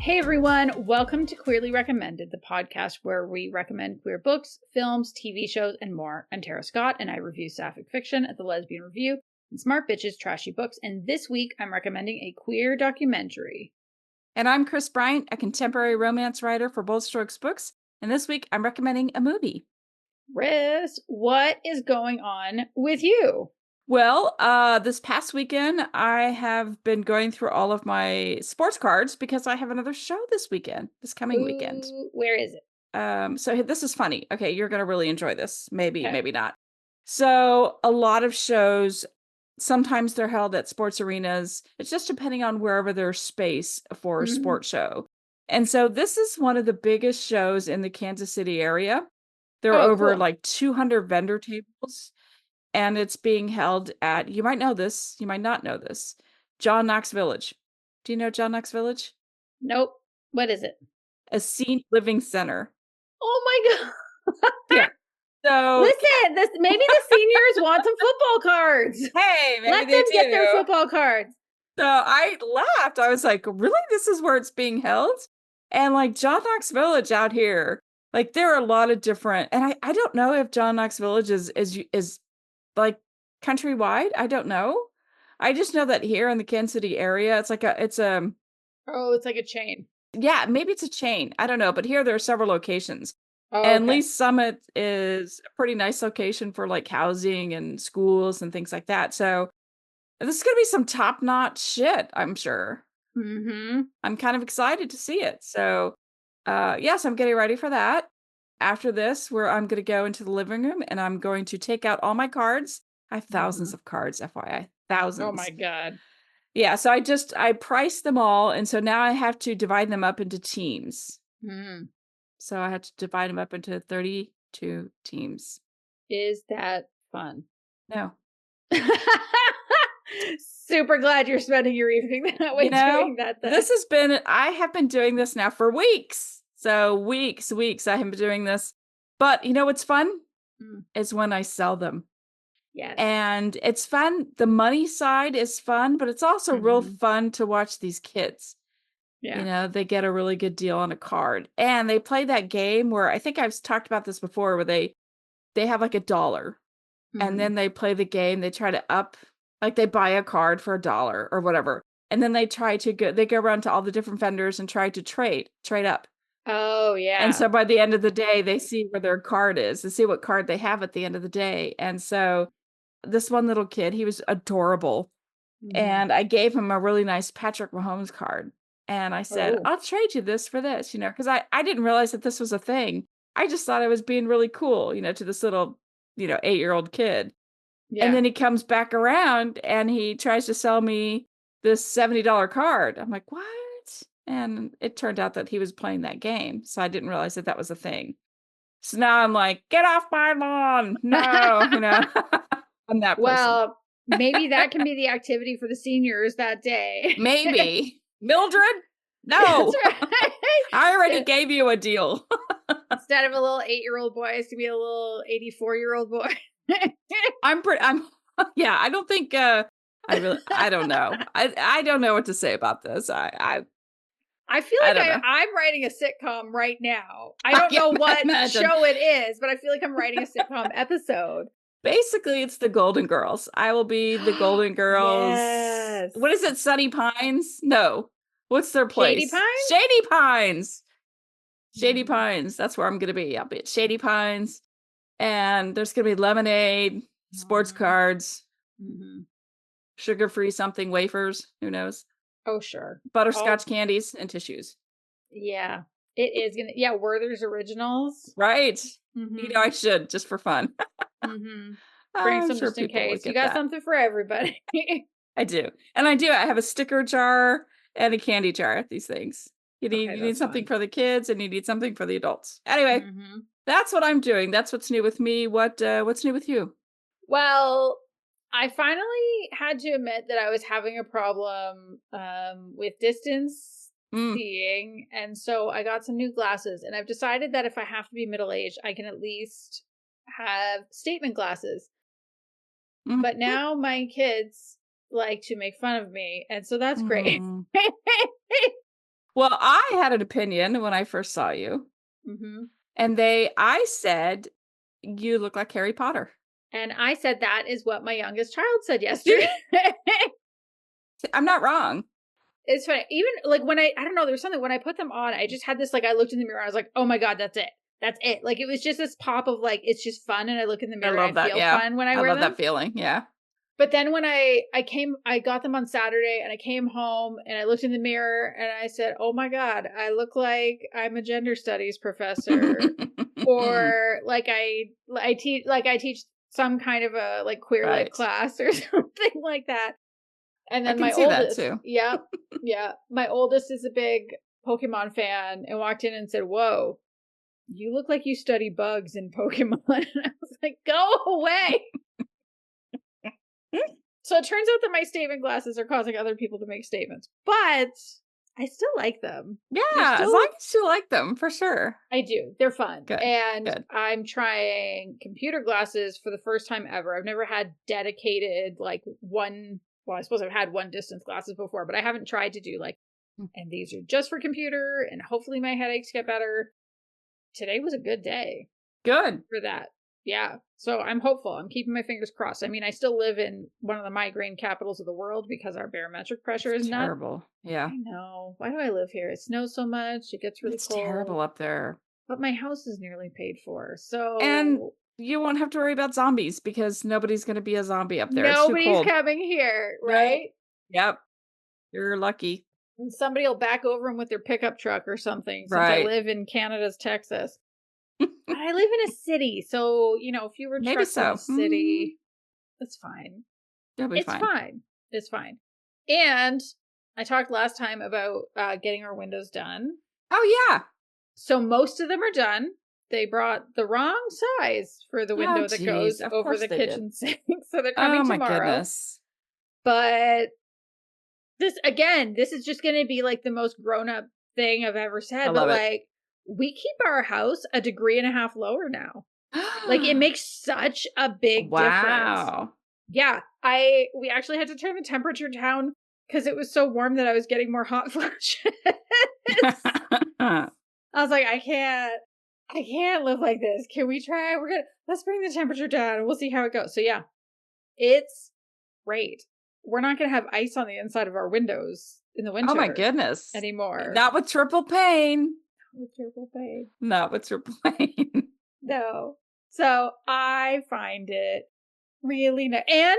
Hey everyone, welcome to Queerly Recommended, the podcast where we recommend queer books, films, TV shows, and more. I'm Tara Scott, and I review sapphic fiction at the Lesbian Review and Smart Bitches Trashy Books, and this week I'm recommending a queer documentary. And I'm Kris Bryant, a contemporary romance writer for Bold Strokes Books, and this week I'm recommending a movie. Riz, what is going on with you? Well, this past weekend, I have been going through all of my sports cards because I have another show this coming weekend. Where is it? So this is funny. Okay, you're going to really enjoy this. Maybe not. So a lot of shows, sometimes they're held at sports arenas. It's just depending on wherever there's space for a sports show. And so this is one of the biggest shows in the Kansas City area. There are over like 200 vendor tables. And it's being held at, you might know this, you might not know this, John Knox Village. Do you know John Knox Village? Nope. What is it? A senior living center. Oh my God. Yeah. So listen, maybe the seniors want some football cards. Hey, maybe let them get their football cards. So I laughed. I was like, really? This is where it's being held? And like John Knox Village out here, like there are a lot of different, and I don't know if John Knox Village is like countrywide. I don't know. I just know that here in the Kansas City area, it's like it's a chain. Yeah, maybe it's a chain. I don't know, but here there are several locations. Oh, and Lee Summit is a pretty nice location for like housing and schools and things like that. So this is going to be some top-notch shit, I'm sure. Mm-hmm. I'm kind of excited to see it. So yes, I'm getting ready for that. After this, I'm going to go into the living room and I'm going to take out all my cards. I have thousands of cards, FYI. Thousands. Oh my God. Yeah, so I priced them all, and so now I have to divide them up into teams. So I had to divide them up into 32 teams. Is that fun? No. Super glad you're spending your evening that way doing that. Then. I have been doing this now for weeks. So weeks, I have been doing this. But you know what's fun? Is when I sell them. Yes. And it's fun. The money side is fun, but it's also real fun to watch these kids. Yeah. You know, they get a really good deal on a card. And they play that game where I think I've talked about this before, where they have like $1. And then they play the game. They try to up, like they buy a card for $1 or whatever. And then they go around to all the different vendors and try to trade up. Oh, yeah. And so by the end of the day, they see where their card is. They see what card they have at the end of the day. And so this one little kid, he was adorable. And I gave him a really nice Patrick Mahomes card. And I said, I'll trade you this for this, you know, because I didn't realize that this was a thing. I just thought I was being really cool, you know, to this little, 8-year-old kid. Yeah. And then he comes back around and he tries to sell me this $70 card. I'm like, what? And it turned out that he was playing that game. So I didn't realize that was a thing. So now I'm like, get off my lawn. No, I'm that person. Well, maybe that can be the activity for the seniors that day. Maybe. Mildred? No. That's right. I already gave you a deal. Instead of a little 8-year-old boy, it's to be a little 84-year-old boy. I don't think, I don't know. I don't know what to say about this. I feel like I'm writing a sitcom right now. I don't know what show it is, but I feel like I'm writing a sitcom episode. Basically, it's the Golden Girls. I will be the Golden Girls. Yes. What is it, Sunny Pines? No. What's their place? Shady Pines? Shady Pines. Shady Pines. That's where I'm going to be. I'll be at Shady Pines. And there's going to be lemonade, sports cards, sugar-free something, wafers. Who knows? Oh, sure. Butterscotch candies and tissues. Yeah. It is going to. Yeah, Werther's Originals. Right. I should, just for fun. Bring some just in case. You got something for everybody. I do. And I have a sticker jar and a candy jar. These things. You need something for the kids and you need something for the adults. Anyway, that's what I'm doing. That's what's new with me. What's new with you? Well, I finally had to admit that I was having a problem with distance seeing. And so I got some new glasses. And I've decided that if I have to be middle-aged, I can at least have statement glasses. But now my kids like to make fun of me, and so that's great. Mm. Well, I had an opinion when I first saw you, hmm and I said, you look like Harry Potter. And I said that is what my youngest child said See? yesterday. I'm not wrong. It's funny. Even like when I don't know, there's something when I put them on, I just had this like I looked in the mirror, I was like, oh my God, that's it. That's it. Like it was just this pop of like it's just fun, and I look in the I mirror love and I that, feel yeah. fun when I I wear love them. that feeling, yeah. But then when I got them on Saturday and I came home and I looked in the mirror and I said, "Oh my God, I look like I'm a gender studies professor, or like I teach some kind of a like queer lit Right. class or something like that." And I then can my see that oldest, too. yeah, my oldest is a big Pokemon fan and walked in and said, "Whoa, you look like you study bugs in Pokemon." And I was like, "Go away." So it turns out that my statement glasses are causing other people to make statements, but I still like them. Yeah, They're as still, long as you like them, for sure. I do. They're fun. Good, And good. I'm trying computer glasses for the first time ever. I've never had dedicated, like, well, I suppose I've had one distance glasses before, but I haven't tried to do, like, and these are just for computer, and hopefully my headaches get better. Today was a good day Good. for that. Yeah. So I'm hopeful. I'm keeping my fingers crossed. I mean, I still live in one of the migraine capitals of the world because our barometric pressure is not. Terrible. Yeah. I know. Why do I live here? It snows so much. It gets really It's cold. terrible up there. But my house is nearly paid for. And So you won't have to worry about zombies because nobody's going to be a zombie up there. It's too nobody's cold. coming here, Nope. right? Yep. You're lucky. And somebody will back over them with their pickup truck or something since I Right. live in Canada's Texas. But I live in a city. So, fewer Maybe trucks in a so. city. It's fine. You'll be It's fine. fine. It's fine. And I talked last time about getting our windows done. Oh, yeah. So most of them are done. They brought the wrong size for the Oh, window that geez. goes Of over course the they did. kitchen sink. So they're Oh, coming my tomorrow. goodness. But this is just going to be like the most grown up thing I've ever said. I But love it. like, we keep our house a degree and a half lower now. Like, it makes such a big difference. Wow. Yeah. We actually had to turn the temperature down because it was so warm that I was getting more hot flashes. I was like, I can't live like this. Can we try? Let's bring the temperature down and we'll see how it goes. So yeah, it's great. We're not going to have ice on the inside of our windows in the winter. Oh, my goodness. Anymore. Not with triple pane. With triple pain. Not with triple pane. No. So I find it really nice. And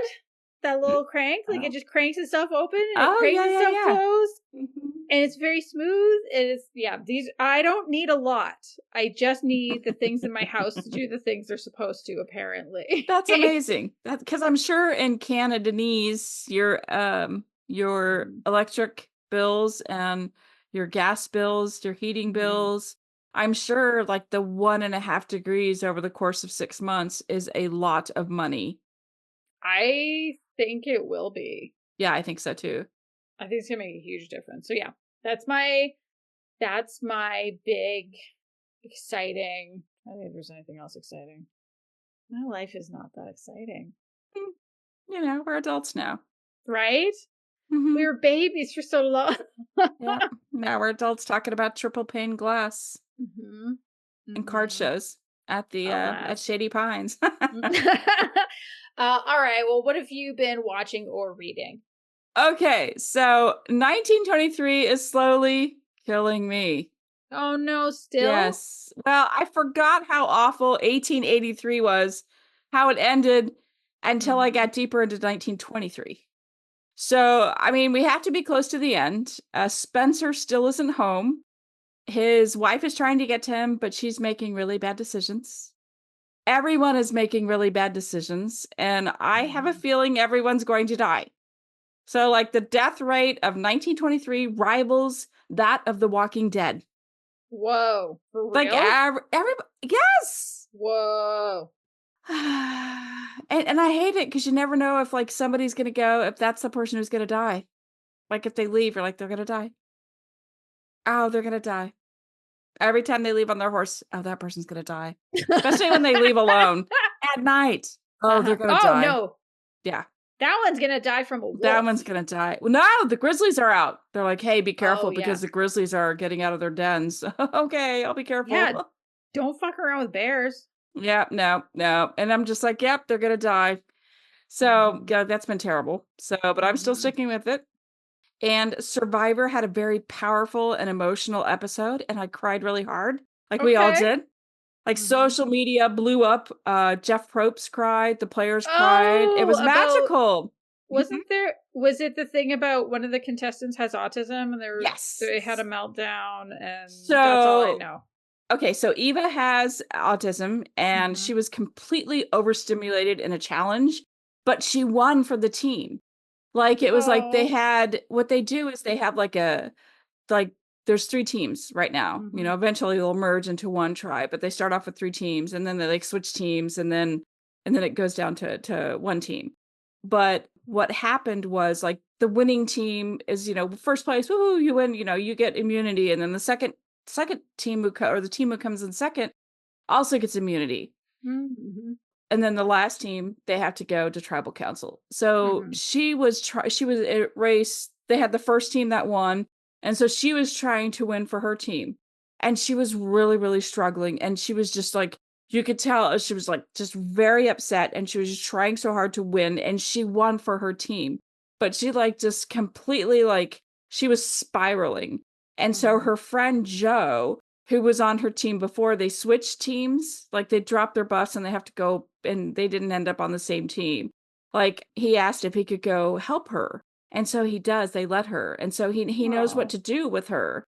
that little crank, like it just cranks itself open and it cranks itself closed. Mm-hmm. And it's very smooth. I don't need a lot. I just need the things in my house to do the things they're supposed to, apparently. That's amazing. Because I'm sure in Cantonese, your electric bills and your gas bills, your heating bills, I'm sure like the 1.5 degrees over the course of 6 months is a lot of money. I think it will be. Yeah, I think so too. I think it's gonna make a huge difference. So yeah, that's my big exciting. I don't think there's anything else exciting. My life is not that exciting. We're adults now. Right? Mm-hmm. We were babies for so long. Yeah. Now we're adults talking about triple pane glass and card shows at the at Shady Pines. All right. Well, what have you been watching or reading? Okay, so 1923 is slowly killing me. Oh no, still? Yes. Well, I forgot how awful 1883 was, how it ended until I got deeper into 1923. So, I mean, we have to be close to the end. Spencer still isn't home. His wife is trying to get to him, but she's making really bad decisions. Everyone is making really bad decisions, and I have a feeling everyone's going to die. So, like, the death rate of 1923 rivals that of The Walking Dead. Whoa. For real? Like, everybody, yes! Whoa. And I hate it because you never know if, like, somebody's going to go, if that's the person who's going to die. Like, if they leave, you're like, they're going to die. Oh, they're going to die. Every time they leave on their horse, oh, that person's going to die. Especially when they leave alone at night. Oh, they're going to die. Oh, no. Yeah. That one's gonna die from a wolf. That one's gonna die. Well, no, the grizzlies are out. They're like, hey, be careful because the grizzlies are getting out of their dens. Okay, I'll be careful. Yeah, don't fuck around with bears. Yeah, no. And I'm just like, yep, they're gonna die. So yeah, that's been terrible. So, but I'm still sticking with it. And Survivor had a very powerful and emotional episode, and I cried really hard, like we all did. Like social media blew up. Jeff Probst cried. The players cried. It was magical. Was it the thing about one of the contestants has autism and they had a meltdown, and that's all I know. Okay, so Eva has autism and she was completely overstimulated in a challenge, but she won for the team. Like it was like they had, what they do is they have like there's 3 teams right now. You know, eventually they'll merge into one tribe, but they start off with 3 teams and then they like switch teams and then it goes down to one team. But what happened was like the winning team is, you know, first place, woohoo, you win, you know, you get immunity. And then the second team or the team who comes in second also gets immunity. And then the last team, they have to go to tribal council. So she was at race. They had the first team that won. And so she was trying to win for her team. And she was really, really struggling. And she was just like, you could tell she was like just very upset. And she was just trying so hard to win. And she won for her team. But she like just completely like, she was spiraling. And so her friend Joe, who was on her team before, they switched teams. Like they dropped their buffs and they have to go, and they didn't end up on the same team. Like he asked if he could go help her. And so he does. They let her. And so he knows what to do with her.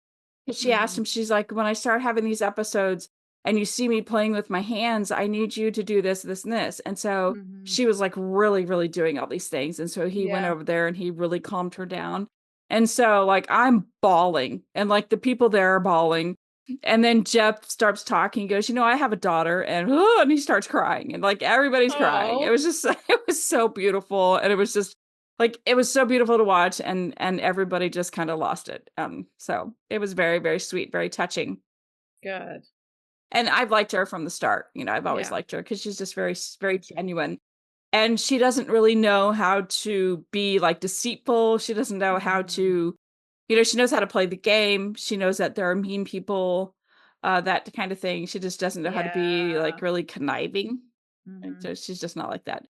And she asked him, she's like, when I start having these episodes and you see me playing with my hands, I need you to do this, this, and this. And so she was like really, really doing all these things. And so he went over there and he really calmed her down. And so like I'm bawling and like the people there are bawling. And then Jeff starts talking, he goes, you know, I have a daughter, and he starts crying and like everybody's crying. It was just, it was so beautiful. And it was just like, it was so beautiful to watch, and everybody just kind of lost it. So it was very, very sweet, very touching. Good. And I've liked her from the start. You know, I've always liked her because she's just very, very genuine. And she doesn't really know how to be like deceitful. She doesn't know how to, you know, she knows how to play the game. She knows that there are mean people, that kind of thing. She just doesn't know how to be like really conniving. So she's just not like that.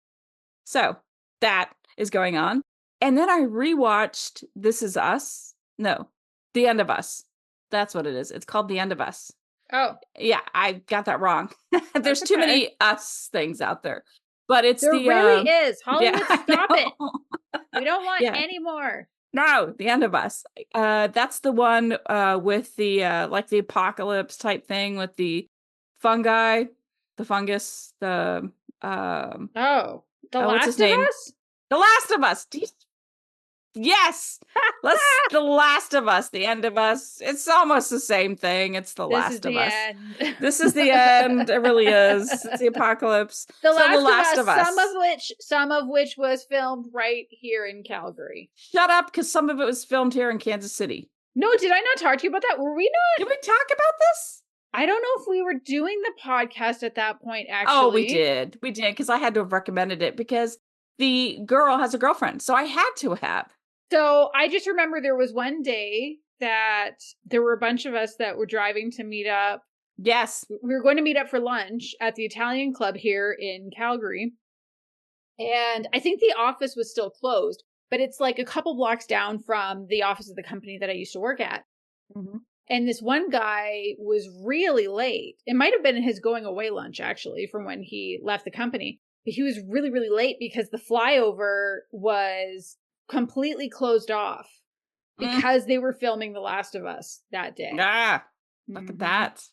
So that is going on. And then I rewatched This Is Us. No, The End of Us. That's what it is. It's called The End of Us. Oh. Yeah, I got that wrong. There's too many us things out there. But it's there really is. Hollywood, stop it. We don't want any more. No, The End of Us. That's the one with the like the apocalypse type thing with the fungi, the fungus, the The Last of Us? The Last of Us. Yes. The Last of Us, The End of Us. It's almost the same thing. It's The Last of Us. This is the end. It really is. It's the apocalypse. The Last of Us. Some of which was filmed right here in Calgary. Shut up, because some of it was filmed here in Kansas City. No, did I not talk to you about that? Were we not? Did we talk about this? I don't know if we were doing the podcast at that point, actually. Oh, we did. We did, because I had to have recommended it because the girl has a girlfriend. So I had to have. So I just remember there was one day that there were a bunch of us that were driving to meet up. Yes. We were going to meet up for lunch at the Italian club here in Calgary. And I think the office was still closed, but it's like a couple blocks down from the office of the company that I used to work at. And this one guy was really late. It might have been his going away lunch, actually, from when he left the company. But he was really, really late because the flyover was completely closed off because they were filming The Last of Us that day. Look at that.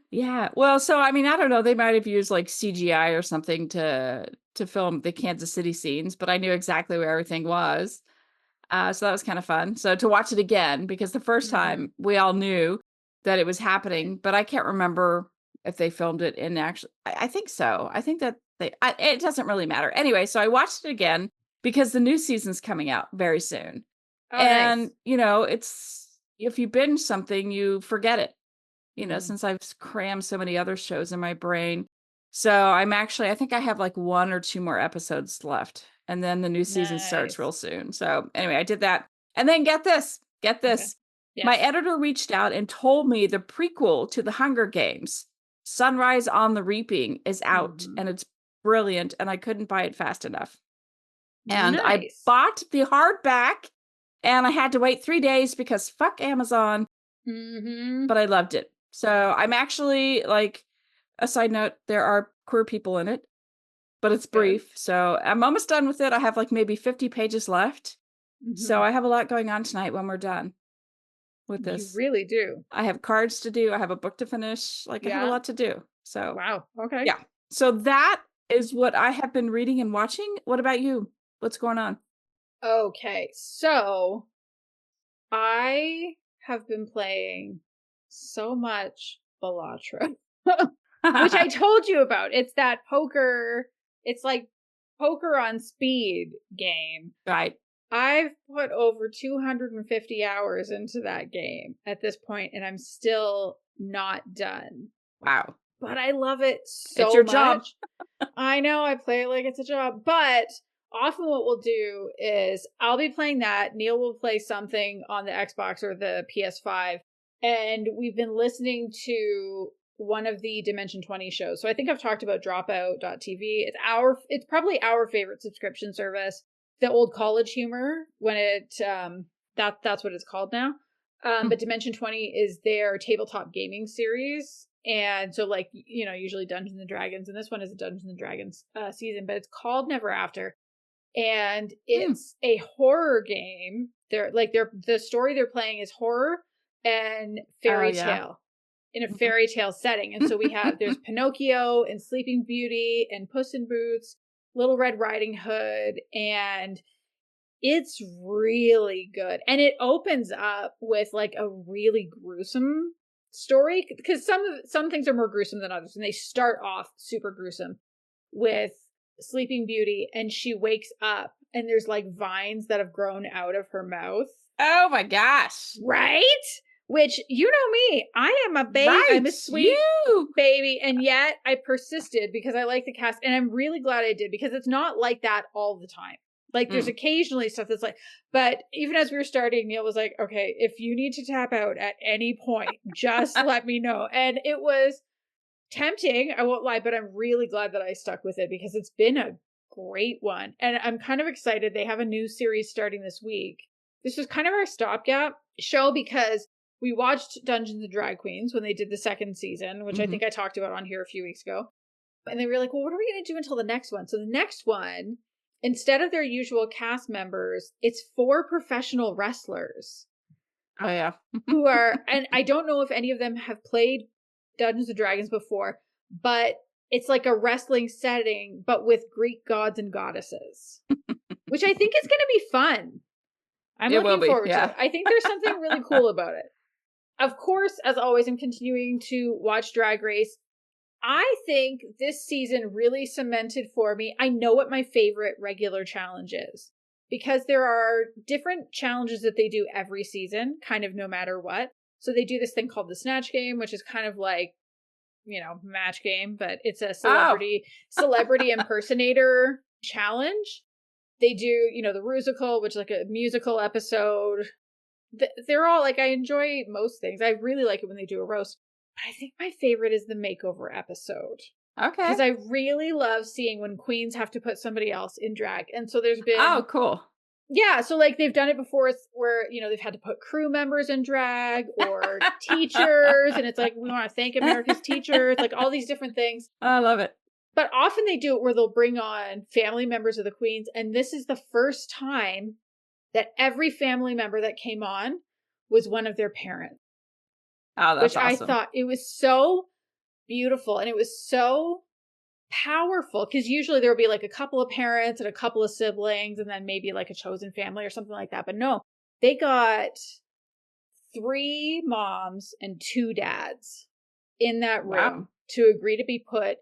Yeah. Well, so I mean, I don't know. They might have used like CGI or something to film the Kansas City scenes, but I knew exactly where everything was. So that was kind of fun. So to watch it again, because the first time we all knew that it was happening, but I can't remember if they filmed it in actually. I think so. I think that it doesn't really matter. Anyway, so I watched it again because the new season's coming out very soon. And, you know, it's, if you binge something, you forget it, you know, since I've crammed so many other shows in my brain. So I think I have like 1 or 2 more episodes left. And then the new season starts Nice. real soon. So anyway, I did that. And then get this. Okay. My Yes. editor reached out and told me the prequel to the Hunger Games, Sunrise on the Reaping, is out and it's brilliant. And I couldn't buy it fast enough. And I Nice. bought the hardback and I had to wait 3 days because fuck Amazon. But I loved it. So I'm actually, like, a side note, there are queer people in it, but it's brief. Good. So I'm almost done with it. I have like maybe 50 pages left. So I have a lot going on tonight when we're done with You this. really do. I have cards to do. I have a book to finish. Like, I have a lot to do. So Wow. Okay. yeah. So that is what I have been reading and watching. What about you? What's going on? Okay. So I have been playing so much Bellatra, which I told you about. It's that poker. It's like poker on speed game. Right. I've put over 250 hours into that game at this point, and I'm still not done. Wow. But I love it so it's your much. job. I know, I play it like it's a job. But often what we'll do is I'll be playing that. Neil will play something on the Xbox or the PS5. And we've been listening to one of the Dimension 20 shows. So I think I've talked about dropout.tv. It's probably our favorite subscription service. The old college humor when that's what it's called now. But Dimension 20 is their tabletop gaming series. And so, like, you know, usually Dungeons and Dragons, and this one is a Dungeons and Dragons season, but it's called Never After. And it's a horror game. The story they're playing is horror and fairy tale in a fairy tale setting. And so there's Pinocchio and Sleeping Beauty and Puss in Boots, Little Red Riding Hood, and it's really good. And it opens up with like a really gruesome story because some things are more gruesome than others, and they start off super gruesome with Sleeping Beauty, and she wakes up and there's like vines that have grown out of her mouth. Oh my gosh. Right? Which, you know me, I am a baby. Right. I'm a sweet baby. And yet I persisted because I like the cast. And I'm really glad I did because it's not like that all the time. Like there's occasionally stuff that's like, but even as we were starting, Neil was like, okay, if you need to tap out at any point, just let me know. And it was tempting, I won't lie, but I'm really glad that I stuck with it because it's been a great one. And I'm kind of excited. They have a new series starting this week. This was kind of our stopgap show because we watched Dungeons and Drag Queens when they did the second season, which I think I talked about on here a few weeks ago. And they were like, well, what are we going to do until the next one? So the next one, instead of their usual cast members, it's 4 professional wrestlers. Oh, yeah. Who are, and I don't know if any of them have played Dungeons and Dragons before, but it's like a wrestling setting, but with Greek gods and goddesses, which I think is going to be fun. I'm looking forward to it. I think there's something really cool about it. Of course, as always, I'm continuing to watch Drag Race. I think this season really cemented for me. I know what my favorite regular challenge is because there are different challenges that they do every season, kind of no matter what. So they do this thing called the Snatch Game, which is kind of like, you know, match game, but it's a celebrity impersonator challenge. They do, you know, the Rusical, which is like a musical episode. They're all like, I enjoy most things. I really like it when they do a roast. But I think my favorite is the makeover episode. Okay. Because I really love seeing when queens have to put somebody else in drag. And so there's been... Oh, cool. Yeah, so like they've done it before where, you know, they've had to put crew members in drag or teachers. And it's like, we want to thank America's teachers, like all these different things. I love it. But often they do it where they'll bring on family members of the queens. And this is the first time that every family member that came on was one of their parents. Oh, that's awesome. Which I thought it was so beautiful and it was so powerful because usually there will be like a couple of parents and a couple of siblings and then maybe like a chosen family or something like that. But no, they got 3 moms and 2 dads in that room to agree to be put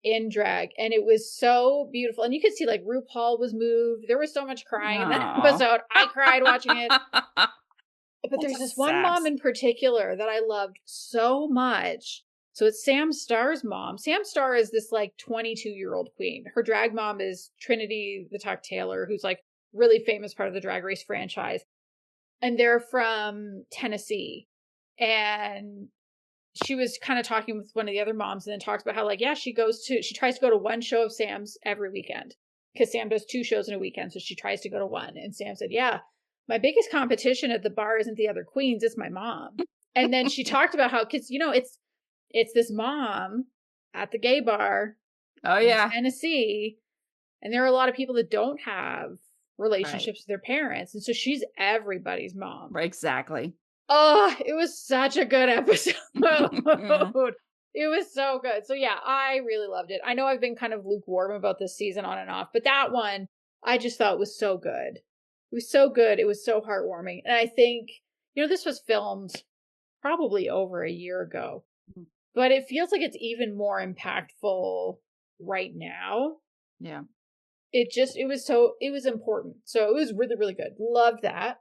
in drag. And it was so beautiful. And you could see like RuPaul was moved. There was so much crying in that episode. I cried watching it. But there's this one mom in particular that I loved so much. So it's Sam Starr's mom. Sam Starr is this like 22-year-old queen. Her drag mom is Trinity the Tuck Taylor, who's like really famous part of the Drag Race franchise. And they're from Tennessee. And she was kind of talking with one of the other moms and then talks about how like, yeah, she tries to go to one show of Sam's every weekend because Sam does 2 shows in a weekend. So she tries to go to one. And Sam said, yeah, my biggest competition at the bar isn't the other queens, it's my mom. And then she talked about how, cause it's this mom at the gay bar in Tennessee. And there are a lot of people that don't have relationships with their parents. And so she's everybody's mom. Exactly. Oh, it was such a good episode. It was so good. So yeah, I really loved it. I know I've been kind of lukewarm about this season on and off, but that one I just thought was so good. It was so good. It was so heartwarming. And I think, this was filmed probably over a year ago, but it feels like it's even more impactful right now. Yeah. It was important. So it was really, really good. Loved that.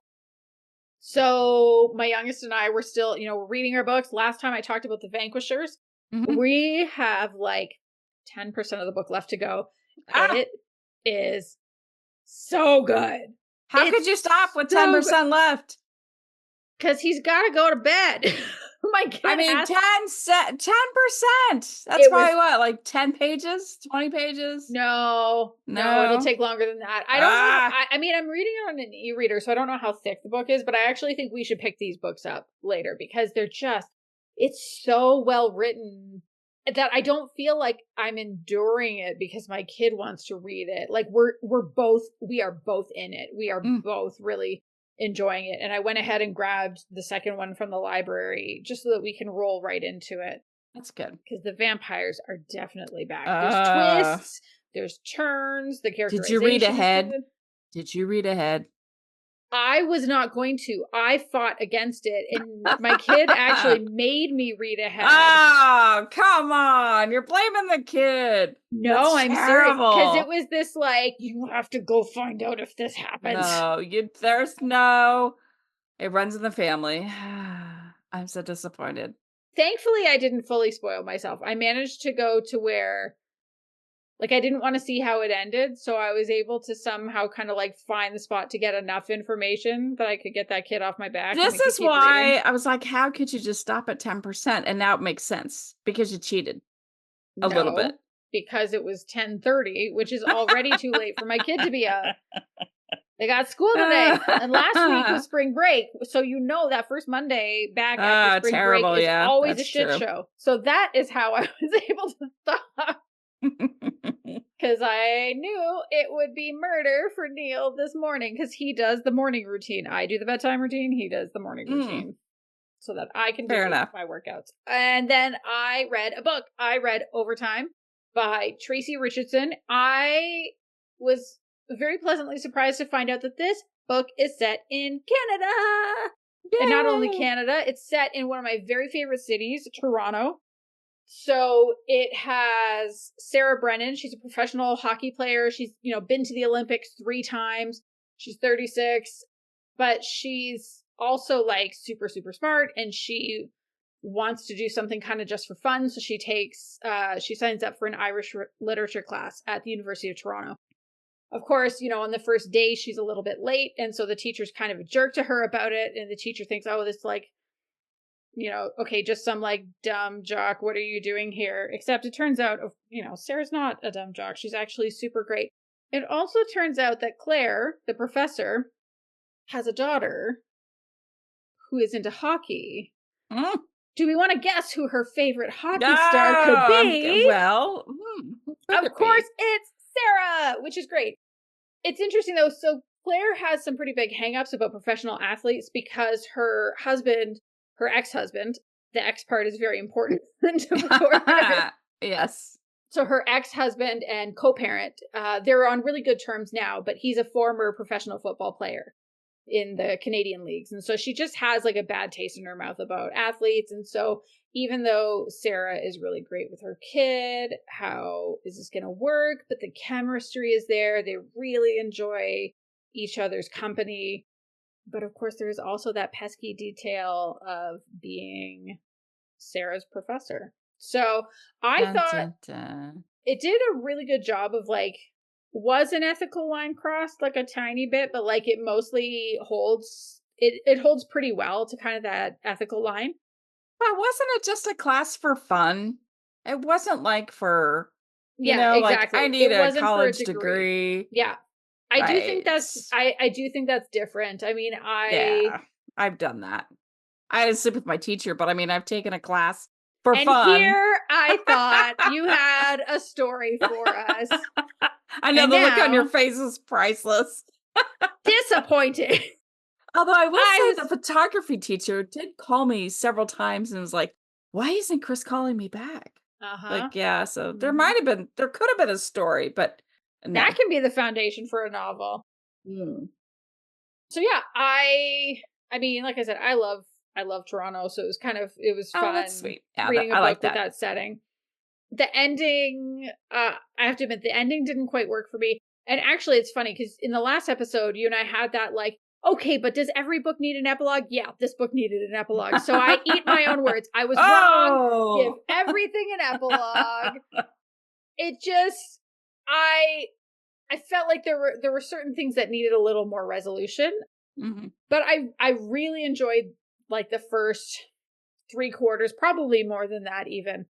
So my youngest and I were still, we're reading our books. Last time I talked about The Vanquishers. Mm-hmm. We have like 10% of the book left to go. It is so good. How could you stop with 10% left? Because he's got to go to bed. My kid 10%. That's probably what, like 10 pages, 20 pages? No, it'll take longer than that. I don't know. I'm reading it on an e-reader, so I don't know how thick the book is, but I actually think we should pick these books up later because it's so well written that I don't feel like I'm enduring it because my kid wants to read it. Like we are both in it. We are both really enjoying it. And I went ahead and grabbed the second one from the library just so that we can roll right into it. That's good. Because the vampires are definitely back. There's twists, there's turns, the characterization. Did you read ahead? I was not going to. I fought against it, and my kid actually made me read ahead. Oh, come on. You're blaming the kid. No, I'm serious. Because it was this like, you have to go find out if this happens. No, it runs in the family. I'm so disappointed. Thankfully, I didn't fully spoil myself. I managed to go to where, like, I didn't want to see how it ended, so I was able to somehow kind of like find the spot to get enough information that I could get that kid off my back. This is why I was like, how could you just stop at 10%? And now it makes sense because you cheated a little bit. Because it was 10:30, which is already too late for my kid to be up. They got school today, and last week was spring break, so that first Monday back after spring break is always a shit show. So that is how I was able to stop. Because I knew it would be murder for Neil this morning because he does the morning routine. I do the bedtime routine. He does the morning routine so that I can do my workouts. And then I read a book. I read Overtime by Tracy Richardson. I was very pleasantly surprised to find out that this book is set in Canada. Yay! And not only Canada, it's set in one of my very favorite cities, Toronto. So it has Sarah Brennan. She's a professional hockey player. She's, been to the Olympics 3 times. She's 36, but she's also like super, super smart. And she wants to do something kind of just for fun. So she signs up for an Irish literature class at the University of Toronto. Of course, on the first day, she's a little bit late. And so the teacher's kind of a jerk to her about it. And the teacher thinks, oh, this like, okay, just some like dumb jock. What are you doing here? Except it turns out, Sarah's not a dumb jock. She's actually super great. It also turns out that Claire, the professor, has a daughter who is into hockey. Do we want to guess who her favorite hockey star could be? Well, of course, it's Sarah, which is great. It's interesting, though. So Claire has some pretty big hangups about professional athletes because her ex-husband, the ex part is very important for her. Yes. So her ex-husband and co-parent, they're on really good terms now, but he's a former professional football player in the Canadian leagues. And so she just has like a bad taste in her mouth about athletes. And so even though Sarah is really great with her kid, how is this going to work? But the chemistry is there. They really enjoy each other's company. But of course, there's also that pesky detail of being Sarah's professor. So I Dun, thought dun, dun. it did a really good job of like, was an ethical line crossed like a tiny bit, but like it mostly holds it holds pretty well to kind of that ethical line. But wasn't it just a class for fun? It wasn't like for, Yeah, like, I exactly. need It a wasn't for a college degree. degree. Yeah. Right. I do think that's different. I mean, Yeah, I've done that. I didn't sleep with my teacher, but I mean, I've taken a class for and fun. here I thought you had a story for us. I know And the look on your now face is priceless. disappointed. Although I will I say was the photography teacher did call me several times and was like, "Why isn't Kris calling me back?" uh-huh. Like, yeah, so Mhm. there could have been a story, but That no. can be the foundation for a novel. Mm. So yeah, I mean, like I said, I love Toronto, so it was Oh, that's fun sweet. Yeah, reading a I book like with that. that setting. The ending, I have to admit, the ending didn't quite work for me. And actually, it's funny because in the last episode, you and I had that like, okay, but does every book need an epilogue? Yeah, this book needed an epilogue. So I eat my own words. I was wrong. Give Oh! everything an epilogue. It just, I, I felt like there were certain things that needed a little more resolution, Mhm. but I really enjoyed like the first 3/4, probably more than that even.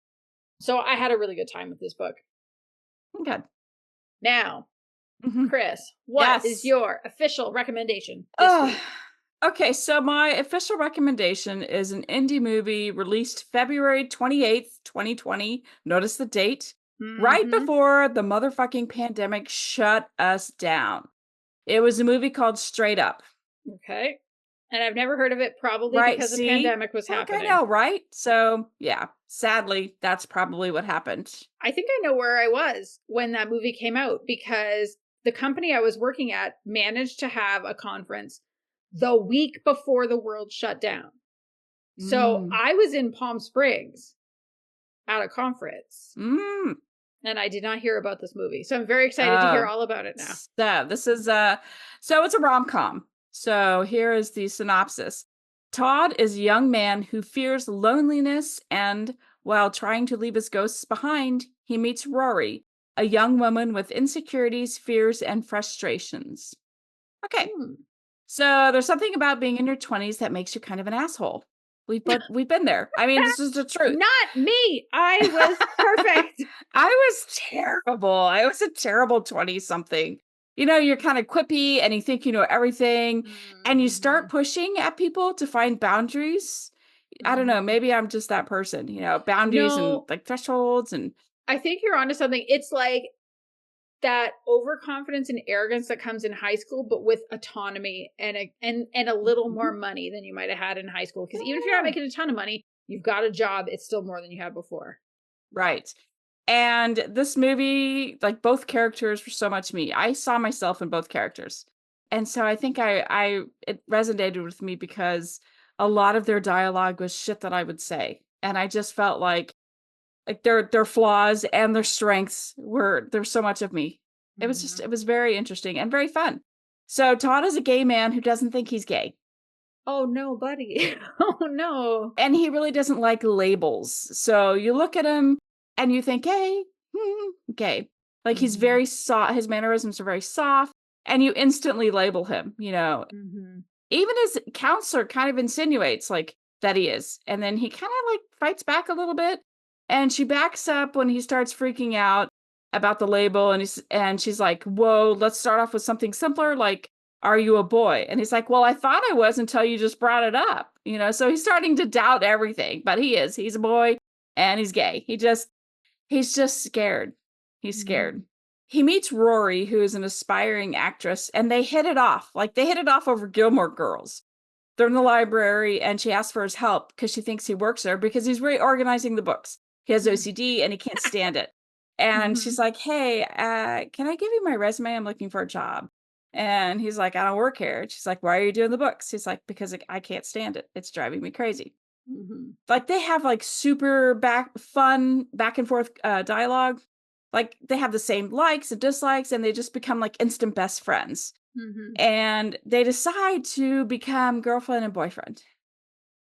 So I had a really good time with this book. Okay. Now, Mhm. Kris, what is Yes. your official recommendation this Ugh. week? Okay, so my official recommendation is an indie movie released February 28th, 2020. Notice the date. Right Mm-hmm. before the motherfucking pandemic shut us down. It was a movie called Straight Up. Okay. And I've never heard of it, probably Right, because a see? pandemic was Look, I happening. know, right? So, yeah, sadly, that's probably what happened. I think I know where I was when that movie came out because the company I was working at managed to have a conference the week before the world shut down. So Mm. I was in Palm Springs at a conference Mm. and I did not hear about this movie. So I'm very excited to hear Oh, all about it now. so this is so it's a rom-com. So here is the synopsis. Todd is a young man who fears loneliness and while trying to leave his ghosts behind, he meets Rory, a young woman with insecurities, fears, and frustrations. Okay. Hmm. So there's something about being in your 20s that makes you kind of an asshole. We've been there. I mean, this is the truth. Not me. I was perfect. I was terrible. I was a terrible 20 something. You're kind of quippy and you think you know everything and you Mm-hmm. start pushing at people to find boundaries. I don't know, Mm-hmm. maybe I'm just that person, boundaries and No, like thresholds and I think you're onto something. It's like that overconfidence and arrogance that comes in high school, but with autonomy and a little more Mhm. money than you might have had in high school. Because even if you're not Yeah. making a ton of money, you've got a job. It's still more than you had before. Right. And this movie, like both characters were so much me. I saw myself in both characters. And so I think it resonated with me because a lot of their dialogue was shit that I would say. And I just felt like their flaws and their strengths there's so much of me. Mm-hmm. It was very interesting and very fun. So Todd is a gay man who doesn't think he's gay. Oh no, buddy. Oh no. And he really doesn't like labels. So you look at him and you think, hey, gay. Like he's Mm-hmm. very soft, his mannerisms are very soft, and you instantly label him. Mm-hmm. Even his counselor kind of insinuates like that he is. And then he kind of like fights back a little bit. And she backs up when he starts freaking out about the label. And she's like, whoa, let's start off with something simpler, like, are you a boy? And he's like, well, I thought I was until you just brought it up. So he's starting to doubt everything, but he's a boy and he's gay. He's just scared. He's Mm-hmm. scared. He meets Rory, who is an aspiring actress, and they hit it off. Like they hit it off over Gilmore Girls. They're in the library and she asks for his help because she thinks he works there because he's reorganizing the books. He has OCD and he can't stand it. And Mm-hmm. she's like, hey, can I give you my resume? I'm looking for a job. And he's like, I don't work here. And she's like, why are you doing the books? He's like, because I can't stand it. It's driving me crazy. Mm-hmm. Like they have like super fun back and forth dialogue. Like they have the same likes and dislikes and they just become like instant best friends. Mm-hmm. And they decide to become girlfriend and boyfriend.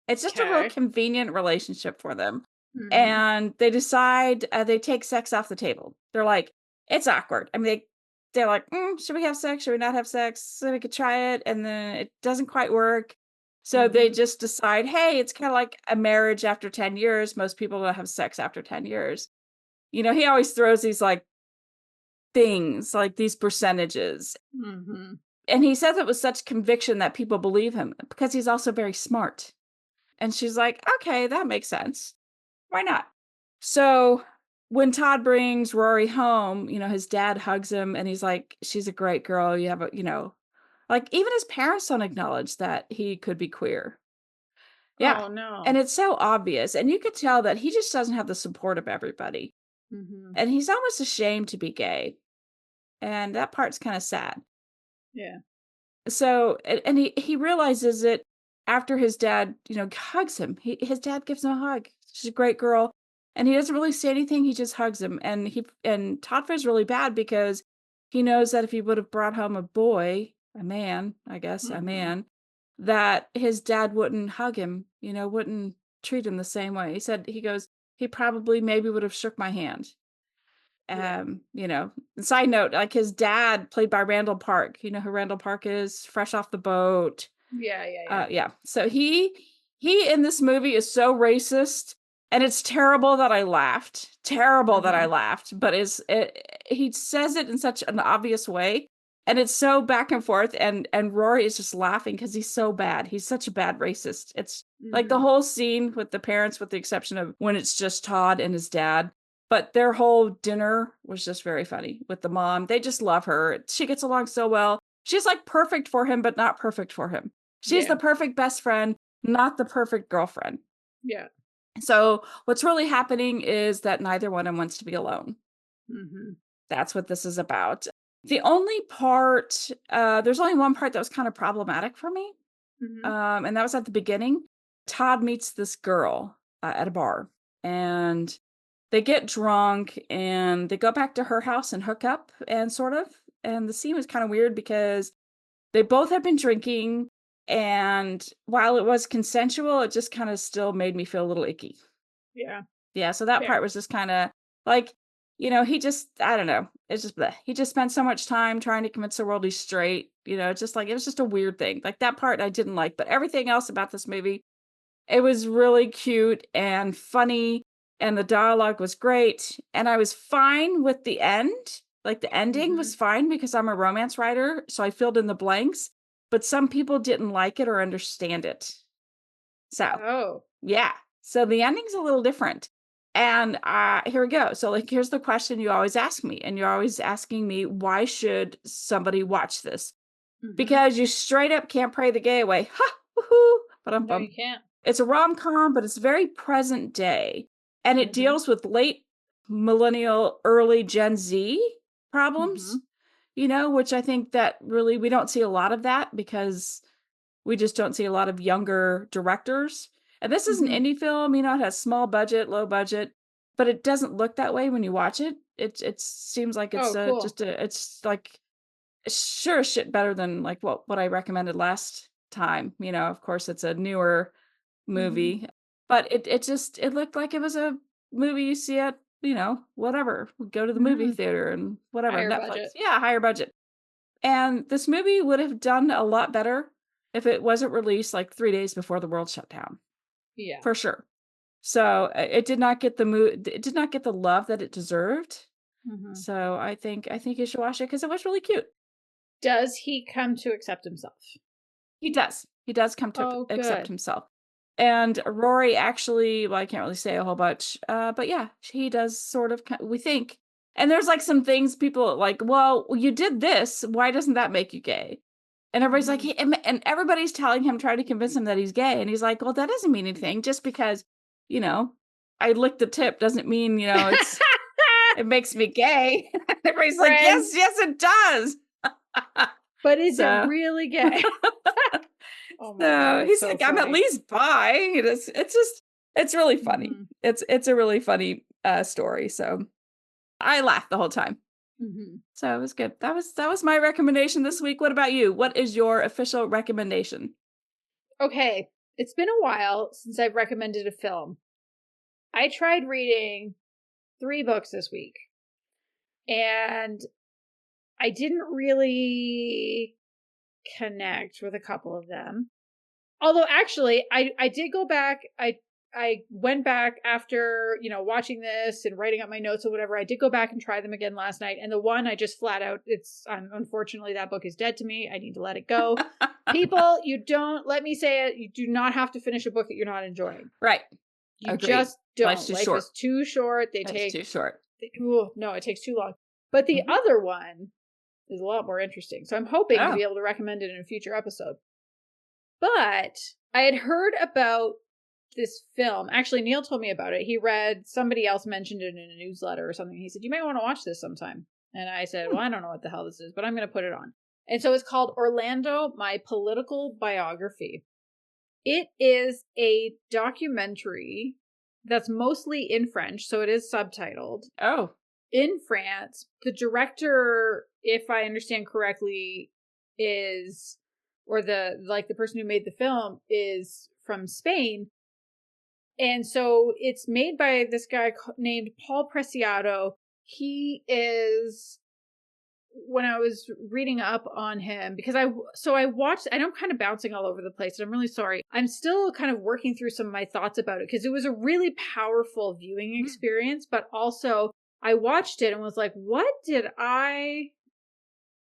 It's just a real Okay. convenient relationship for them. Mhm. and they decide they take sex off the table. They're like, it's awkward. I mean, they're like, should we have sex? Should we not have sex? So we could try it, and then it doesn't quite work. So they Mhm. just decide, hey, it's kind of like a marriage after 10 years. Most people don't have sex after 10 years. He always throws these like things, like these percentages. Mhm. And he says it with such conviction that people believe him because he's also very smart. And she's like, okay, that makes sense. Why not? So when Todd brings Rory home, his dad hugs him and he's like, she's a great girl. You have like even his parents don't acknowledge that he could be queer. Yeah. Oh, And no. it's so obvious. And you could tell that he just doesn't have the support of everybody. Mhm. And he's almost ashamed to be gay. And that part's kind of sad. Yeah. So, and he realizes it after his dad, hugs him. His dad gives him a hug. She's a great girl. And he doesn't really say anything. He just hugs him. And Todd feels really bad because he knows that if he would have brought home a boy, a man, I guess, a Mhm. man, that his dad wouldn't hug him, wouldn't treat him the same way. He goes, he probably maybe would have shook my hand. Yeah. You know, Side note, like his dad played by Randall Park. You know who Randall Park is? Fresh off the boat. Yeah, yeah, yeah. Yeah. So he in this movie is so racist, and it's terrible that I laughed. Terrible that I Mhm. laughed, but he says it in such an obvious way, and it's so back and forth, and Rory is just laughing because he's so bad. He's such a bad racist. It's like the Mhm. whole scene with the parents, with the exception of when it's just Todd and his dad. But their whole dinner was just very funny with the mom. They just love her. She gets along so well. She's like perfect for him, but not perfect for him. She's Yeah. the perfect best friend, not the perfect girlfriend. Yeah. So what's really happening is that neither one of them wants to be alone. Mhm. That's what this is about. The only part, there's only one part that was kind of problematic for me. Mhm. And that was at the beginning. Todd meets this girl at a bar, and they get drunk and they go back to her house and hook up and sort of. And the scene was kind of weird because they both had been drinking, and while it was consensual, it just kind of still made me feel a little icky. Yeah. Yeah, so that part Fair. was just kind of like, he just, I don't know. It's just bleh. He just spent so much time trying to convince the world he's straight. It's just like it was just a weird thing. Like that part I didn't like, but everything else about this movie, it was really cute and funny, and the dialogue was great, and I was fine with the end. Like, the ending was Mhm. fine because I'm a romance writer, so I filled in the blanks, but some people didn't like it or understand it. So, Oh. yeah. So the ending's a little different. And here we go. So, like, here's the question you always ask me, and you're always asking me, why should somebody watch this? Mhm. Because you straight up can't pray the gay away. Ha! Woohoo! But No, you can't. it's a rom-com, but it's very present day, and it Mhm. deals with late millennial, early Gen Z problems, Mhm. which I think that really we don't see a lot of that because we just don't see a lot of younger directors. And this is an Mhm. indie film, it has small budget, low budget, but it doesn't look that way when you watch it. It seems like it's Oh, cool. it's like sure as shit better than like what I recommended last time. Of course it's a newer Mhm. movie, but it looked like it was a movie you see at, whatever. Go to the movie Mhm. theater and whatever, Higher Netflix. budget. Yeah, higher budget. And this movie would have done a lot better if it wasn't released like 3 days before the world shut down, Yeah. for sure. So, it did not get it did not get the love that it deserved. Mhm. So, I think you should watch it because it was really cute. Does he come to accept himself? He does. He does come to Oh, accept good. himself. And Rory actually, well, I can't really say a whole bunch, but yeah, he does sort of, we think. And there's like some things people like, well, you did this. Why doesn't that make you gay? And everybody's like, Mhm. and everybody's telling him, trying to convince him that he's gay. And he's like, well, that doesn't mean anything. Just because, you know, I licked the tip doesn't mean, it makes me gay. Everybody's like, yes, Friends, yes, it does. but is it So. really gay? Oh my god, So that's he's so like, I'm at funny. least bi. It's really funny. Mhm. It's a really funny story. So I laughed the whole time. Mhm. So it was good. That was my recommendation this week. What about you? What is your official recommendation? Okay, it's been a while since I've recommended a film. I tried reading 3 books this week, and I didn't really connect with a couple of them. Although actually, I did go back. I went back after, watching this and writing up my notes or whatever. I did go back and try them again last night. And the one I just flat out, unfortunately, that book is dead to me. I need to let it go. People, you don't, let me say it, you do not have to finish a book that you're not enjoying. Right. You Agreed. just don't. Life's too Life short. is too short. It's too short. No, it takes too long. But the other one is a lot more interesting. So I'm hoping to be able to recommend it in a future episode. But I had heard about this film. Actually, Neil told me about it. Somebody else mentioned it in a newsletter or something. He said, you might want to watch this sometime. And I said, well, I don't know what the hell this is, but I'm going to put it on. And so it's called Orlando, My Political Biography. It is a documentary that's mostly in French, so it is subtitled. Oh. In France. The director, if I understand correctly, the person who made the film is from Spain. And so it's made by this guy named Paul Preciado. He is, when I was reading up on him, because I watched, and I'm kind of bouncing all over the place, and I'm really sorry. I'm still kind of working through some of my thoughts about it, because it was a really powerful viewing experience, but also I watched it and was like, what did I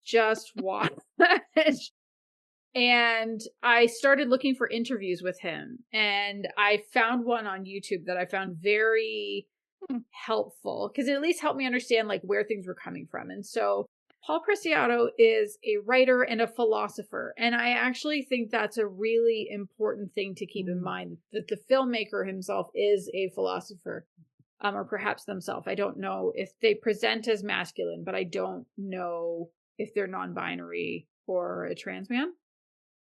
just watch? And I started looking for interviews with him, and I found one on YouTube that I found very helpful, because it at least helped me understand like where things were coming from. And so Paul Preciado is a writer and a philosopher, and I actually think that's a really important thing to keep in mind, that the filmmaker himself is a philosopher, or perhaps themselves. I don't know if they present as masculine, but I don't know if they're non-binary or a trans man.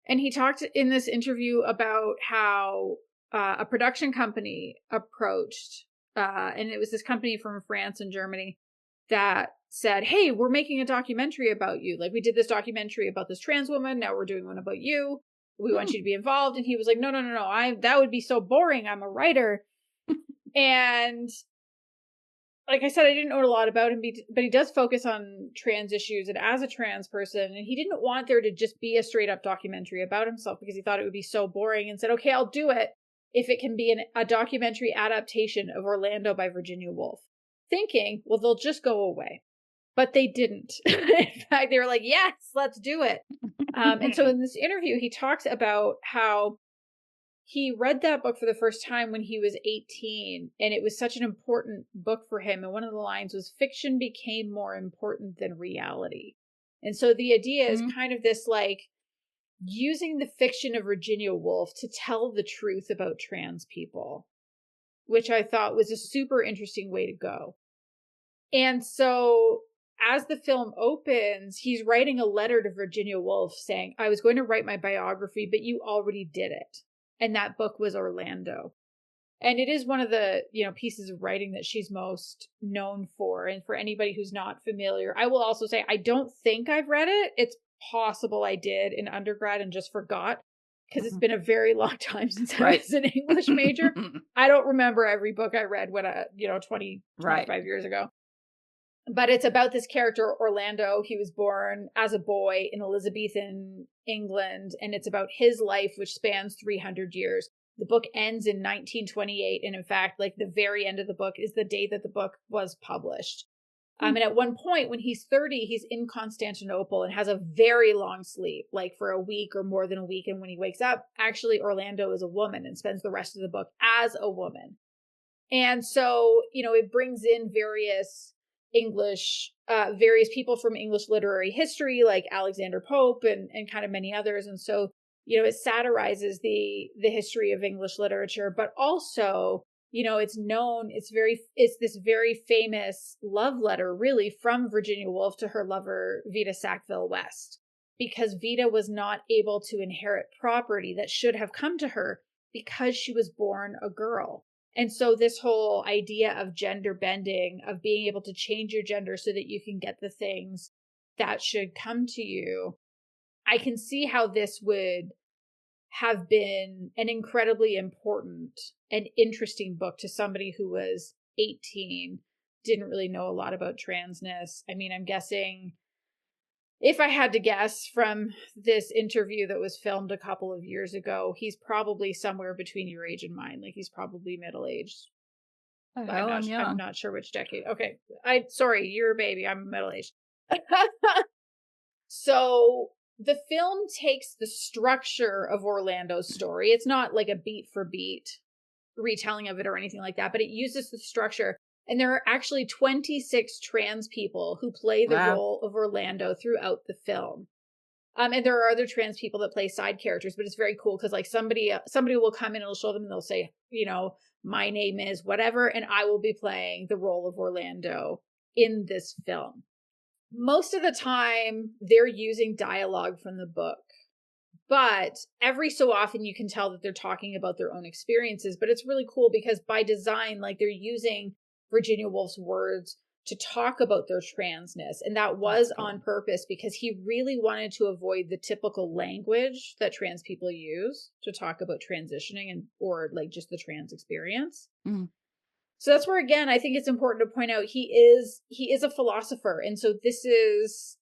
And he talked in this interview about how a production company approached, and it was this company from France and Germany that said, hey, we're making a documentary about you. Like, we did this documentary about this trans woman. Now we're doing one about you. We want you to be involved. And he was like, no. That would be so boring. I'm a writer. And like I said, I didn't know a lot about him, but he does focus on trans issues and as a trans person. And he didn't want there to just be a straight up documentary about himself, because he thought it would be so boring, and said, okay, I'll do it if it can be a documentary adaptation of Orlando by Virginia Woolf. Thinking, well, they'll just go away. But they didn't. In fact, they were like, yes, let's do it. And so in this interview, he talks about how he read that book for the first time when he was 18, and it was such an important book for him. And one of the lines was, fiction became more important than reality. And so the idea is kind of this, like, using the fiction of Virginia Woolf to tell the truth about trans people, which I thought was a super interesting way to go. And so as the film opens, he's writing a letter to Virginia Woolf saying, I was going to write my biography, but you already did it. And that book was Orlando. And it is one of the, pieces of writing that she's most known for. And for anybody who's not familiar, I will also say, I don't think I've read it. It's possible I did in undergrad and just forgot, because it's been a very long time since I was an English major. I don't remember every book I read when 25 years ago. But it's about this character, Orlando. He was born as a boy in Elizabethan England, and it's about his life, which spans 300 years. The book ends in 1928, and in fact, like, the very end of the book is the day that the book was published. And at one point, when he's 30, he's in Constantinople and has a very long sleep, like for a week or more than a week. And when he wakes up, actually, Orlando is a woman and spends the rest of the book as a woman. And so, it brings in various people from English literary history, like Alexander Pope and kind of many others. And so, it satirizes the history of English literature, but also, it's this very famous love letter, really, from Virginia Woolf to her lover, Vita Sackville West, because Vita was not able to inherit property that should have come to her because she was born a girl. And so this whole idea of gender bending, of being able to change your gender so that you can get the things that should come to you, I can see how this would have been an incredibly important and interesting book to somebody who was 18, didn't really know a lot about transness. I mean, I'm guessing, if I had to guess from this interview that was filmed a couple of years ago, he's probably somewhere between your age and mine. Like, he's probably middle-aged. The hell, I'm young. I'm not sure which decade. Okay. Sorry, you're a baby. I'm middle-aged. So the film takes the structure of Orlando's story. It's not like a beat for beat retelling of it or anything like that, but it uses the structure. And there are actually 26 trans people who play the role of Orlando throughout the film. And there are other trans people that play side characters, but it's very cool because like somebody will come in and it'll show them and they'll say, my name is whatever, and I will be playing the role of Orlando in this film. Most of the time, they're using dialogue from the book, but every so often you can tell that they're talking about their own experiences. But it's really cool because by design, like, they're using Virginia Woolf's words to talk about their transness. And that was on purpose because he really wanted to avoid the typical language that trans people use to talk about transitioning or like just the trans experience. Mm. So that's where, again, I think it's important to point out he is a philosopher. And so this is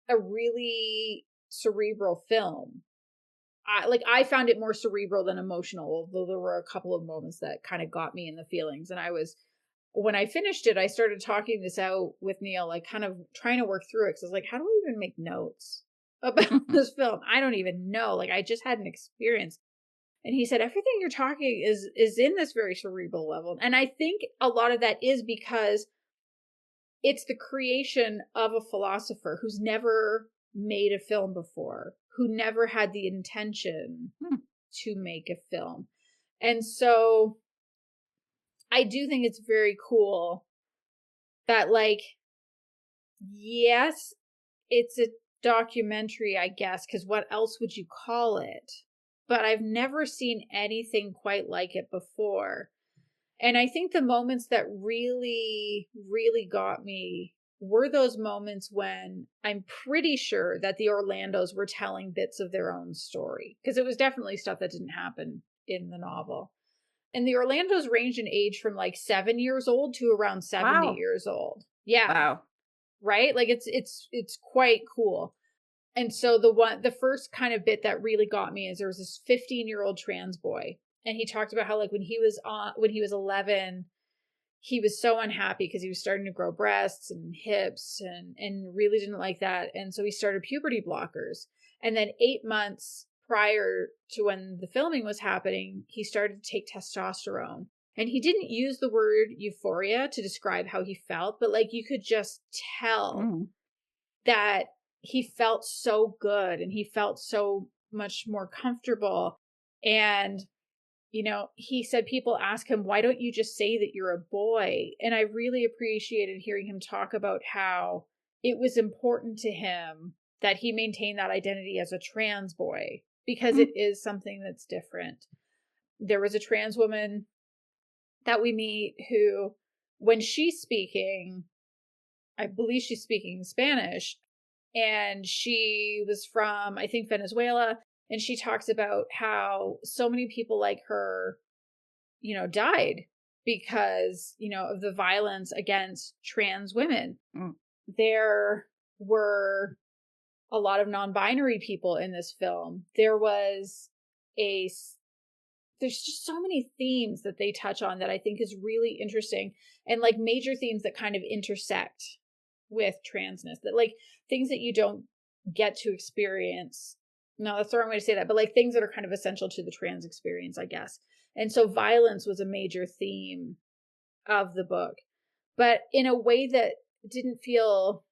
a really cerebral film. I found it more cerebral than emotional, although there were a couple of moments that kind of got me in the feelings. And when I finished it, I started talking this out with Neil, like kind of trying to work through it. Cause I was like, how do I even make notes about this film? I don't even know. Like, I just had an experience. And he said, everything you're talking is in this very cerebral level. And I think a lot of that is because it's the creation of a philosopher who's never made a film before, who never had the intention to make a film. And so I do think it's very cool that, like, yes, it's a documentary, I guess, because what else would you call it? But I've never seen anything quite like it before. And I think the moments that really, really got me were those moments when I'm pretty sure that the Orlandos were telling bits of their own story, because it was definitely stuff that didn't happen in the novel. And the Orlandos range in age from like 7 years old to around 70 years old. Yeah. Wow. Right? Like it's quite cool. And so the first kind of bit that really got me is there was this 15-year-old trans boy, and he talked about how, like, when he was 11, he was so unhappy because he was starting to grow breasts and hips and really didn't like that. And so he started puberty blockers. And then 8 months prior to when the filming was happening, he started to take testosterone. And he didn't use the word euphoria to describe how he felt, but like, you could just tell that he felt so good and he felt so much more comfortable. And, he said people ask him, why don't you just say that you're a boy? And I really appreciated hearing him talk about how it was important to him that he maintain that identity as a trans boy, because it is something that's different. There was a trans woman that we meet who, when she's speaking, I believe she's speaking Spanish, and she was from, I think, Venezuela. And she talks about how so many people like her, died because, of the violence against trans women. There were a lot of non-binary people in this film. There's just so many themes that they touch on that I think is really interesting, and like major themes that kind of intersect with transness, that like things that you don't get to experience. No, that's the wrong way to say that, but like things that are kind of essential to the trans experience, I guess. And so violence was a major theme of the book, but in a way that didn't feel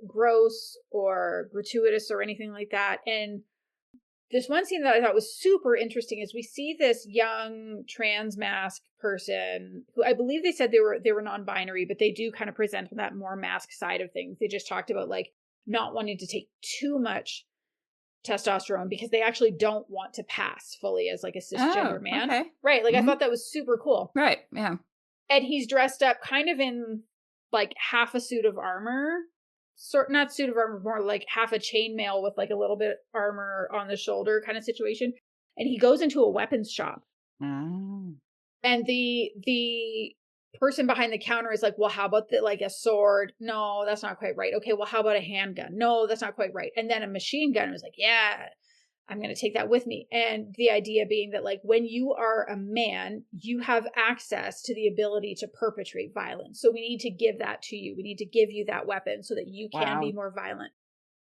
gross or gratuitous or anything like that. And this one scene that I thought was super interesting is we see this young trans mask person who, I believe they said they were non-binary, but they do kind of present that more mask side of things. They just talked about like not wanting to take too much testosterone because they actually don't want to pass fully as like a cisgender man. Okay. Right. Like I thought that was super cool. Right. Yeah. And he's dressed up kind of in like half a suit of armor. not suit of armor, more like half a chainmail with like a little bit armor on the shoulder kind of situation. And he goes into a weapons shop. Oh. And the person behind the counter is like, well, how about like a sword? No, that's not quite right. Okay, well, how about a handgun? No, that's not quite right. And then a machine gun was like, yeah, I'm going to take that with me. And the idea being that like when you are a man, you have access to the ability to perpetrate violence. So we need to give that to you. We need to give you that weapon so that you can be more violent.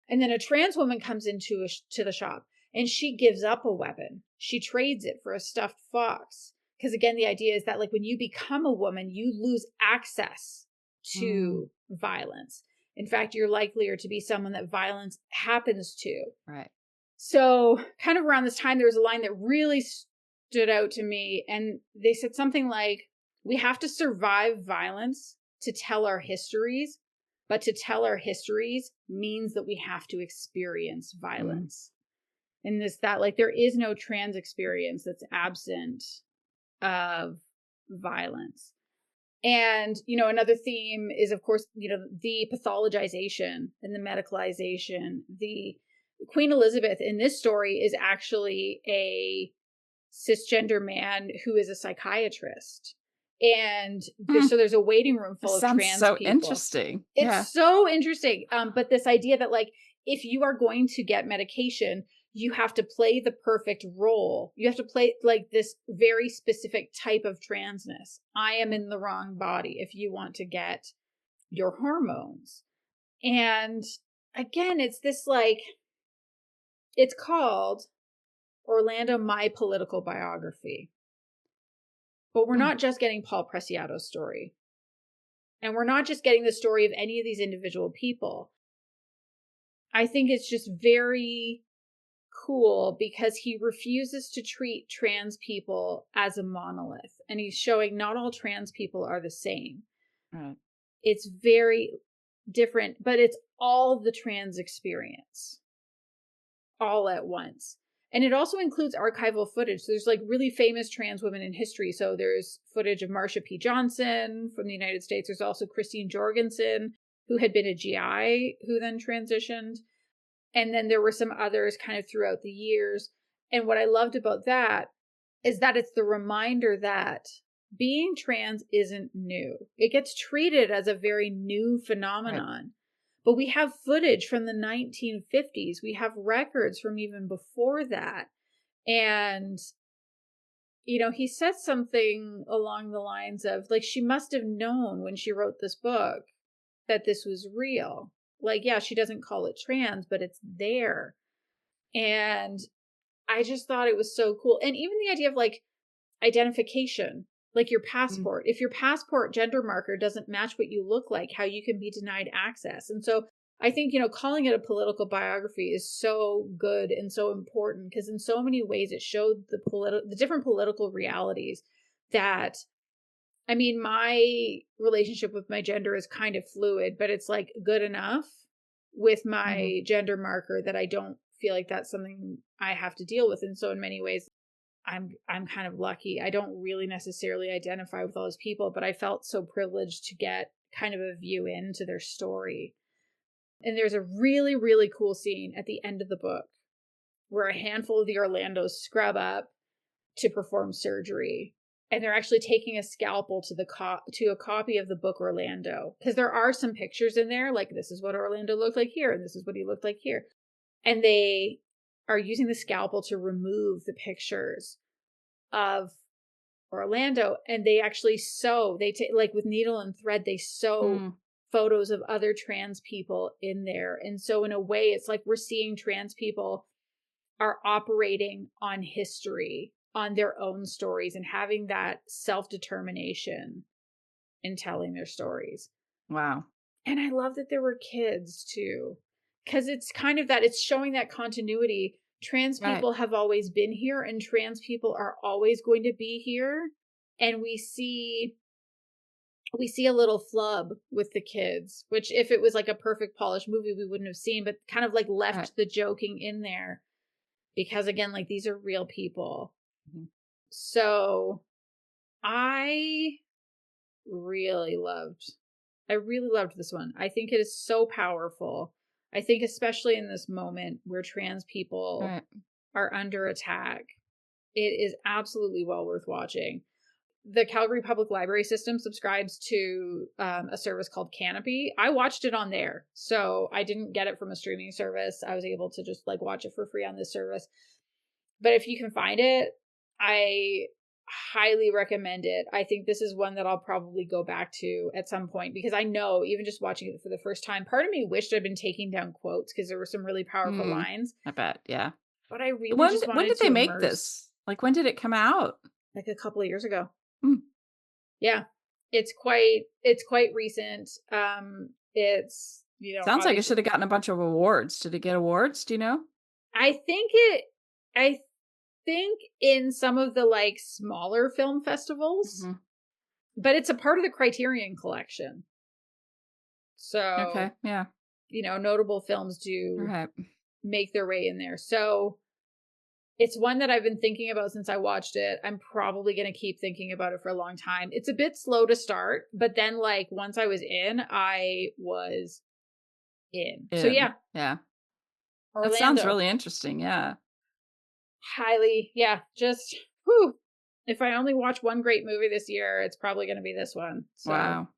And then a trans woman comes into to the shop and she gives up a weapon. She trades it for a stuffed fox. Because again, the idea is that like when you become a woman, you lose access to violence. In fact, you're likelier to be someone that violence happens to. Right. So kind of around this time, there was a line that really stood out to me. And they said something like, we have to survive violence to tell our histories, but to tell our histories means that we have to experience violence. And that like there is no trans experience that's absent of violence. And, another theme is, of course, the pathologization and the medicalization. The Queen Elizabeth in this story is actually a cisgender man who is a psychiatrist. And so there's a waiting room full of trans so people. Interesting. It's so interesting. But this idea that like, if you are going to get medication, you have to play the perfect role. You have to play like this very specific type of transness. I am in the wrong body if you want to get your hormones. And again, it's this like, it's called Orlando, My Political Biography. But we're not just getting Paul Preciado's story. And we're not just getting the story of any of these individual people. I think it's just very cool because he refuses to treat trans people as a monolith. And he's showing not all trans people are the same. Right. It's very different, but it's all the trans experience all at once. And it also includes archival footage. So there's like really famous trans women in history. So there's footage of Marsha P. Johnson from the United States. There's also Christine Jorgensen, who had been a GI who then transitioned. And then there were some others kind of throughout the years. And what I loved about that is that it's the reminder that being trans isn't new. It gets treated as a very new phenomenon. Right. But we have footage from the 1950s. We have records from even before that. And, he said something along the lines of, like, she must have known when she wrote this book that this was real. Like, yeah, she doesn't call it trans, but it's there. And I just thought it was so cool. And even the idea of like identification, like your passport. If your passport gender marker doesn't match what you look like, how you can be denied access. And so I think, calling it a political biography is so good and so important because in so many ways it showed the different political realities that, I mean, my relationship with my gender is kind of fluid, but it's like good enough with my gender marker that I don't feel like that's something I have to deal with. And so in many ways, I'm kind of lucky. I don't really necessarily identify with all those people, but I felt so privileged to get kind of a view into their story. And there's a really, really cool scene at the end of the book where a handful of the Orlandos scrub up to perform surgery. And they're actually taking a scalpel to a copy of the book Orlando. Because there are some pictures in there, like this is what Orlando looked like here, and this is what he looked like here. And they are using the scalpel to remove the pictures of Orlando. And they actually take like with needle and thread, they sew photos of other trans people in there. And so in a way, it's like we're seeing trans people are operating on history, on their own stories, and having that self-determination in telling their stories. Wow. And I love that there were kids too, because it's kind of that, it's showing that continuity. Trans people have always been here and trans people are always going to be here. And we see a little flub with the kids, which if it was like a perfect polished movie, we wouldn't have seen, but kind of like left the joking in there. Because again, like these are real people. So I really loved I really loved this one. I think it is so powerful. I think especially in this moment where trans people are under attack, it is absolutely well worth watching. The Calgary Public Library System subscribes to a service called Canopy. I watched it on there. So I didn't get it from a streaming service. I was able to just like watch it for free on this service. But if you can find it, I highly recommend it. I think this is one that I'll probably go back to at some point, because I know even just watching it for the first time, part of me wished I'd been taking down quotes because there were some really powerful lines. I bet, yeah. But I really just wanted when did they to make immerse. this? Like, when did it come out? Like a couple of years ago. Mm. Yeah. It's quite recent. It's, you know, sounds like it should have gotten a bunch of awards. Did it get awards? Do you know? I think in some of the like smaller film festivals, but it's a part of the Criterion collection. So, okay, yeah, you know, notable films do make their way in there. So it's one that I've been thinking about since I watched it. I'm probably going to keep thinking about it for a long time. It's a bit slow to start, but then like once I was in, I was in. So yeah. Orlando. That sounds really interesting. Yeah. Highly. Yeah. Just, whew. If I only watch one great movie this year, it's probably going to be this one. So, wow.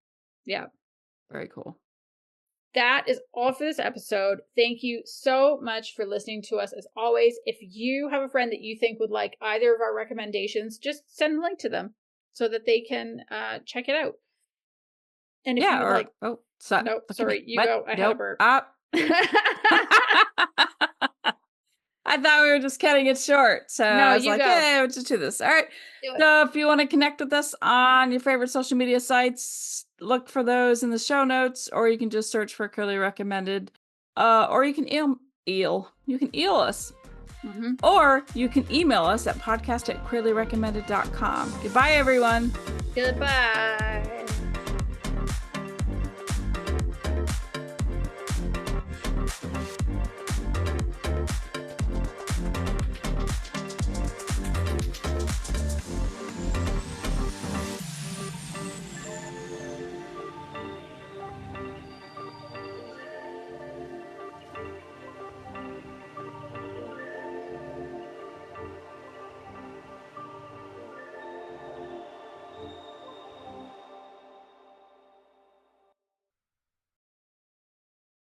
Yeah. Very cool. That is all for this episode. Thank you so much for listening to us as always. If you have a friend that you think would like either of our recommendations, just send a link to them so that they can check it out. And if you like, sorry, you go. I had a burp. I thought we were just cutting it short. So I was like, hey, let's just do this. All right. So if you want to connect with us on your favorite social media sites, look for those in the show notes, or you can just search for Queerly Recommended. Or you can eel us. Or you can email us at podcast@queerlyrecommended.com. Goodbye, everyone. Goodbye.